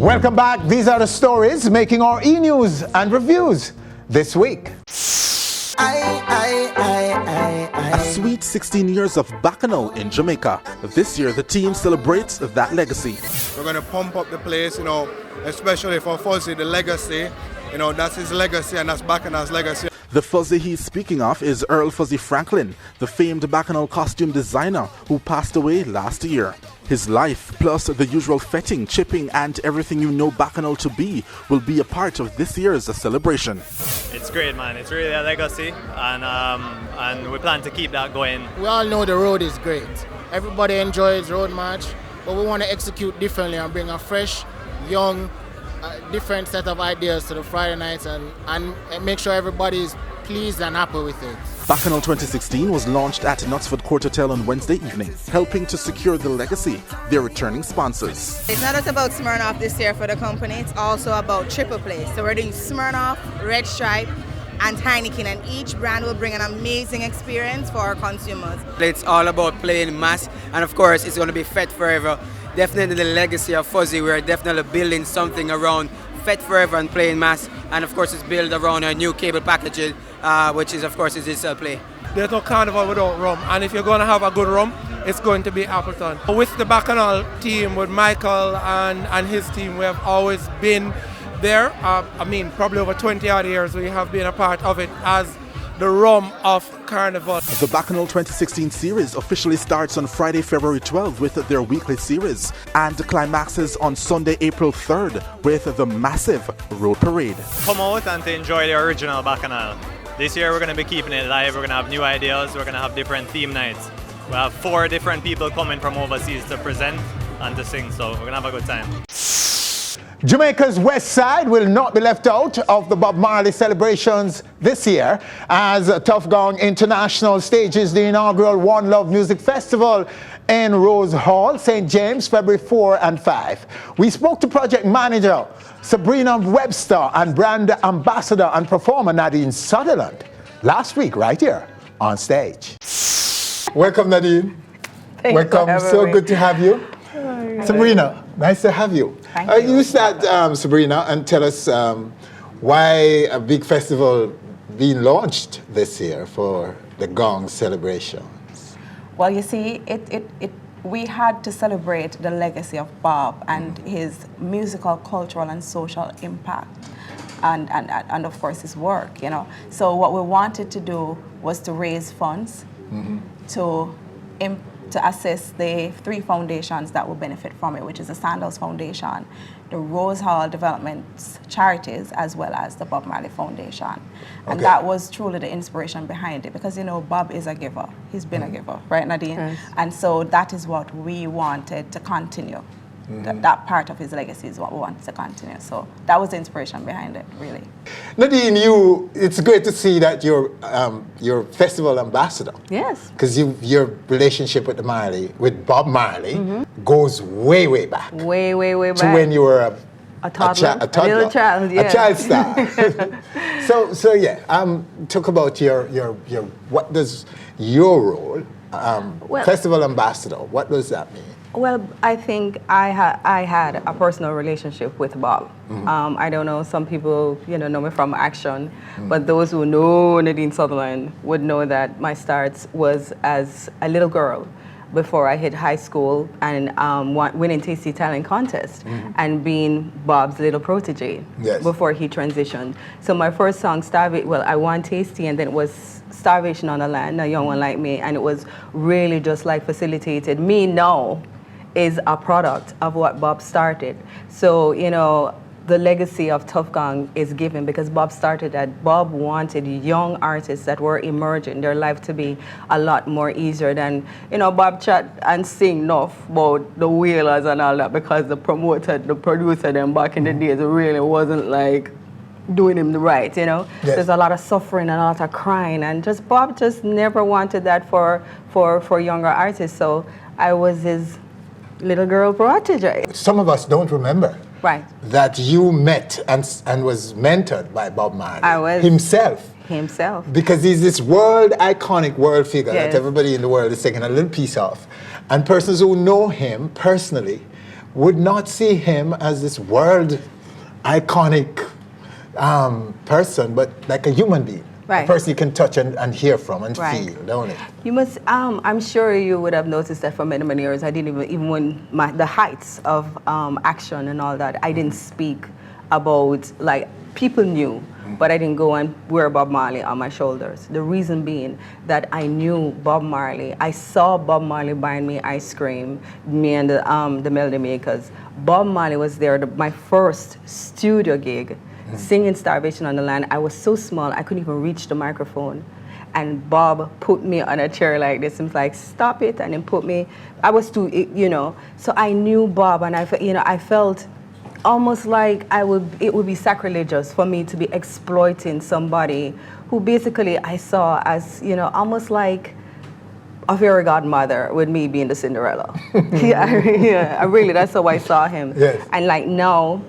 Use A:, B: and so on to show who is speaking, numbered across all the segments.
A: Welcome back. These are the stories making our e-news and reviews this week.
B: A sweet 16 years of Bacchanal in Jamaica. This year, the team celebrates that legacy.
C: We're going to pump up the place, especially for Fuzzy, the legacy. That's his legacy and that's Bacchanal's legacy.
B: The Fuzzy he's speaking of is Earl Fuzzy Franklin, the famed Bacchanal costume designer who passed away last year. His life, plus the usual fetting, chipping, and everything you know Bacchanal to be, will be a part of this year's celebration.
D: It's great, man. It's really a legacy, and we plan to keep that going.
E: We all know the road is great. Everybody enjoys road march, but we want to execute differently and bring a fresh, young, different set of ideas to the Friday nights and make sure everybody is pleased and happy with it.
B: Bacchanal 2016 was launched at Knutsford Court Hotel on Wednesday evening, helping to secure the legacy, their returning sponsors.
F: It's not just about Smirnoff this year for the company, it's also about triple play. So we're doing Smirnoff, Red Stripe, and Heineken, and each brand will bring an amazing experience for our consumers.
G: It's all about playing mass, and of course it's going to be Fed Forever. Definitely the legacy of Fuzzy, we're definitely building something around Fed Forever and playing mass, and of course it's built around our new cable packaging, which is of course is digital play.
H: There's no carnival without rum, and if you're going to have a good rum, it's going to be Appleton. With the Bacchanal team, with Michael and his team, we have always been there. Probably over 20 odd years we have been a part of it as the rum of Carnival.
B: The Bacchanal 2016 series officially starts on Friday, February 12th with their weekly series and climaxes on Sunday, April 3rd with the massive road parade.
D: Come out and to enjoy the original Bacchanal. This year we're going to be keeping it live. We're going to have new ideas. We're going to have different theme nights. We have 4 different people coming from overseas to present and to sing, so we're going to have a good time.
A: Jamaica's West Side will not be left out of the Bob Marley celebrations this year as Tough Gong International stages the inaugural One Love Music Festival in Rose Hall, St. James, February 4 and 5. We spoke to project manager Sabrina Webster and brand ambassador and performer Nadine Sutherland last week right here on stage. Welcome, Nadine. Welcome. So good to have you. Sabrina, nice to have you.
F: Thank you.
A: You start, Sabrina, and tell us why a big festival being launched this year for the Gong celebrations.
I: Well, you see, we had to celebrate the legacy of Bob and his musical, cultural, and social impact, and of course his work. So what we wanted to do was to raise funds to assist the 3 foundations that will benefit from it, which is the Sandals Foundation, the Rose Hall Development Charities, as well as the Bob Marley Foundation. And that was truly the inspiration behind it, because Bob is a giver. He's been a giver, right, Nadine? Yes. And so that is what we wanted to continue. That part of his legacy is what we wanted to continue. So that was the inspiration behind it, really.
A: Nadine, it's great to see that you're festival ambassador.
I: Yes.
A: Because your relationship with Bob Marley goes way, way back.
I: Way back.
A: To when you were
I: a toddler.
A: A
I: little child, yeah.
A: A child star. so yeah, talk about what does your role, festival ambassador, what does that mean?
I: Well, I think I had a personal relationship with Bob. I don't know, some people know me from action, but those who know Nadine Sutherland would know that my starts was as a little girl before I hit high school and winning Tasty Talent Contest and being Bob's little protege before he transitioned. So my first song, I won Tasty, and then it was Starvation on the Land, A Young One Like Me, and it was really just like facilitated. Me now is a product of what Bob started. So, the legacy of Tough Gong is given because Bob started that. Bob wanted young artists that were emerging, their life to be a lot more easier than, Bob chat and sing enough about the Whalers and all that, because the producer them back in the days really wasn't like doing him the right, Yes. There's a lot of suffering and a lot of crying, and Bob just never wanted that for younger artists. So I was his little girl protege.
A: Some of us don't remember that you met and was mentored by Bob Marley.
I: I was
A: himself.
I: Because
A: he's this iconic world figure that everybody in the world is taking a little piece of. And persons who know him personally would not see him as this world iconic person, but like a human being.
I: Right.
A: A person you can touch and hear from and
I: Right.
A: feel, don't it?
I: You must. I'm sure you would have noticed that for many, many years. I didn't even when the heights of action and all that. I didn't speak about, like, people knew, but I didn't go and wear Bob Marley on my shoulders. The reason being that I knew Bob Marley. I saw Bob Marley buying me ice cream, me and the Melody Makers. Bob Marley was there. My first studio gig. Singing Starvation on the Land. I was so small, I couldn't even reach the microphone. And Bob put me on a chair like this and was like, stop it, and then put me, I was too, so I knew Bob, and I felt almost like it would be sacrilegious for me to be exploiting somebody who basically I saw as, almost like a fairy godmother with me being the Cinderella. I really, that's how I saw him.
A: Yes.
I: And like now,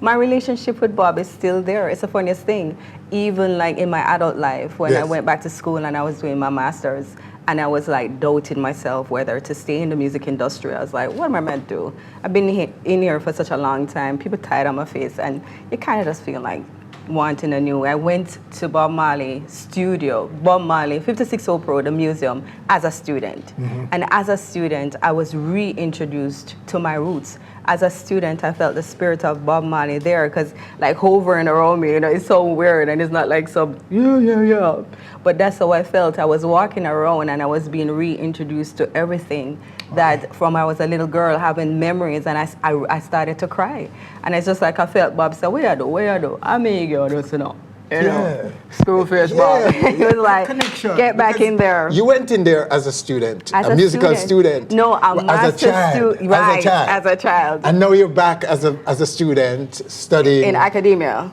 I: my relationship with Bob is still there. It's the funniest thing. Even like in my adult life, when I went back to school and I was doing my master's, and I was like doubting myself whether to stay in the music industry. I was like, what am I meant to do? I've been in here for such a long time. People tired on my face, and you kind of just feel like wanting a new. I went to Bob Marley studio, Bob Marley 56 Pro, the museum, as a student. And as a student, I was reintroduced to my roots. As a student, I felt the spirit of Bob Marley there, because like hovering around me, it's so weird, and it's not like some, yeah. But that's how I felt. I was walking around and I was being reintroduced to everything that from I was a little girl, having memories, and I started to cry. And it's just like I felt Bob said, where I do? I mean, you know. Screwface Bob. He was like,
A: connection,
I: get back in there.
A: You went in there as a student,
I: As
A: a musical student.
I: No, a master's student. Right,
A: as a child. And now you're back as a student studying
I: in academia.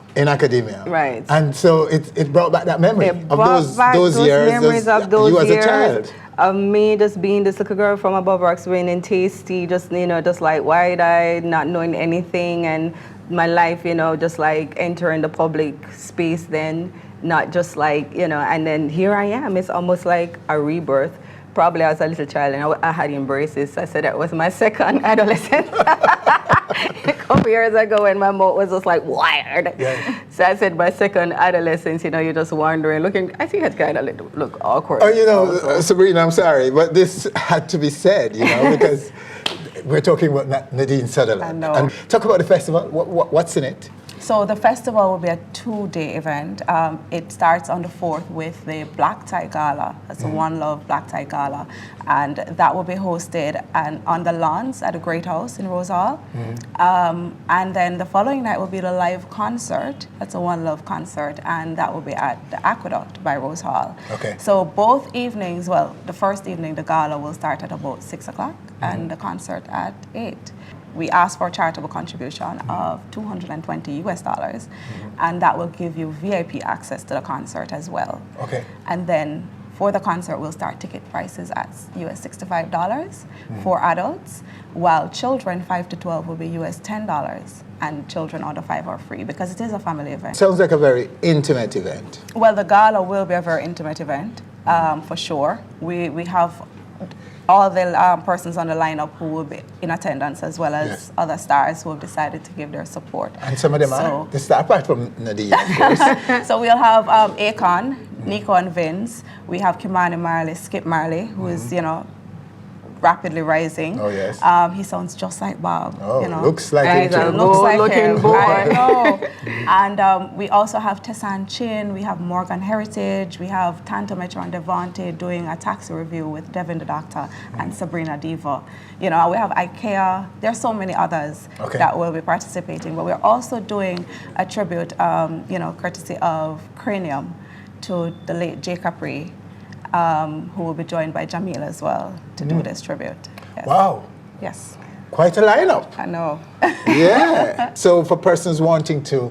I: Right.
A: And so it brought back that memory of those years.
I: Memories of those
A: you as
I: years.
A: A child.
I: Of me just being this little girl from above rocks, winning tasty, just like wide-eyed, not knowing anything, and my life, just like entering the public space then, not just like, and then here I am. It's almost like a rebirth. Probably I was a little child and I had embraces. I said that was my second adolescence. A couple years ago when my mouth was just like wired. Yeah. So I said my second adolescence, you're just wandering, looking, I think it's kind of look awkward.
A: Oh, Sabrina, I'm sorry, but this had to be said, because we're talking about Nadine Sutherland.
J: I know.
A: And talk about the festival. What's in it?
J: So the festival will be a 2-day event. It starts on the 4th with the Black Tie Gala. That's a One Love Black Tie Gala. And that will be hosted on the lawns at the Great House in Rose Hall. And then the following night will be the live concert. That's a One Love concert. And that will be at the Aqueduct by Rose Hall.
A: Okay.
J: So both evenings, the first evening, the gala will start at about 6 o'clock and the concert at 8. We ask for a charitable contribution of $220 US, and that will give you VIP access to the concert as well.
A: Okay.
J: And then for the concert, we'll start ticket prices at US $65 for adults, while children 5 to 12 will be US $10, and children under 5 are free because it is a family event.
A: Sounds like a very intimate event.
J: Well, the gala will be a very intimate event, for sure. We have all the persons on the lineup who will be in attendance, as well as other stars who have decided to give their support.
A: And some of them are the star, apart from Nadine, of course.
J: So we'll have Akon, Nico and Vince. We have Kimani Marley, Skip Marley, who is, rapidly rising.
A: Oh, yes.
J: He sounds just like Bob.
A: Oh, looks like him too.
J: Looks like
I: looking
J: him.
I: boy.
J: I know. And we also have Tessan Chin, we have Morgan Heritage, we have Tanto Metro and Devante doing a taxi review with Devin the Doctor and Sabrina Diva. We have IKEA. There's so many others that will be participating. But we're also doing a tribute, courtesy of Cranium to the late Jay Capri, who will be joined by Jamil as well to do this tribute. Yes.
A: Wow.
J: Yes.
A: Quite a lineup.
J: I know.
A: Yeah. So for persons wanting to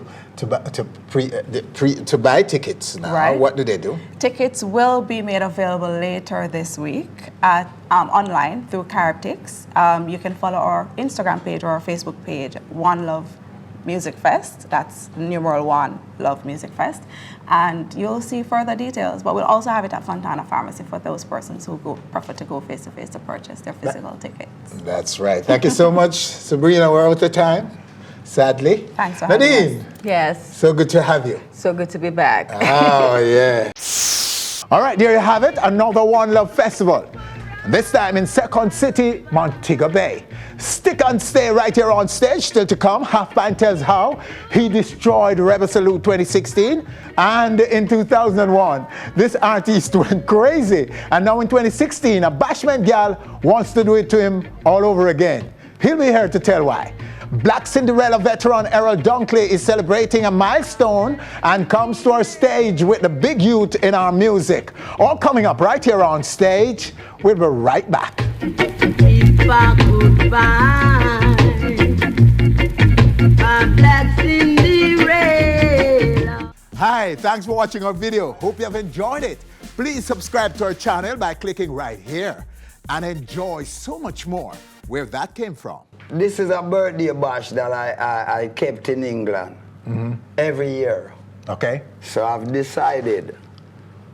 A: buy tickets now, what do they do?
J: Tickets will be made available later this week at online through Caribtix. You can follow our Instagram page or our Facebook page, One Love Music Fest. That's numeral 1, Love Music Fest. And you'll see further details. But we'll also have it at Fontana Pharmacy for those persons who prefer to go face-to-face to purchase their physical tickets.
A: That's right. Thank you so much, Sabrina. We're out of time, sadly.
J: Thanks for having
A: Nadine,
J: us.
I: Yes,
A: so good to have you.
I: so good to be back.
A: Oh, yeah. All right, there you have it, another One Love Festival. This time in Second City, Montego Bay. Stick and stay right here on stage. Still to come, Half Pint tells how he destroyed Rebel Salute 2016. And in 2001, this artist went crazy. And now in 2016, a bashment gal wants to do it to him all over again. He'll be here to tell why. Black Cinderella veteran Errol Dunkley is celebrating a milestone and comes to our stage with the big youth in our music. All coming up right here on stage. We'll be right back. Hi, thanks for watching our video. Hope you have enjoyed it. Please subscribe to our channel by clicking right here and enjoy so much more where that came from.
K: This is a birthday bash that I kept in England every year.
A: Okay.
K: So I've decided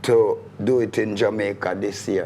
K: to do it in Jamaica this year.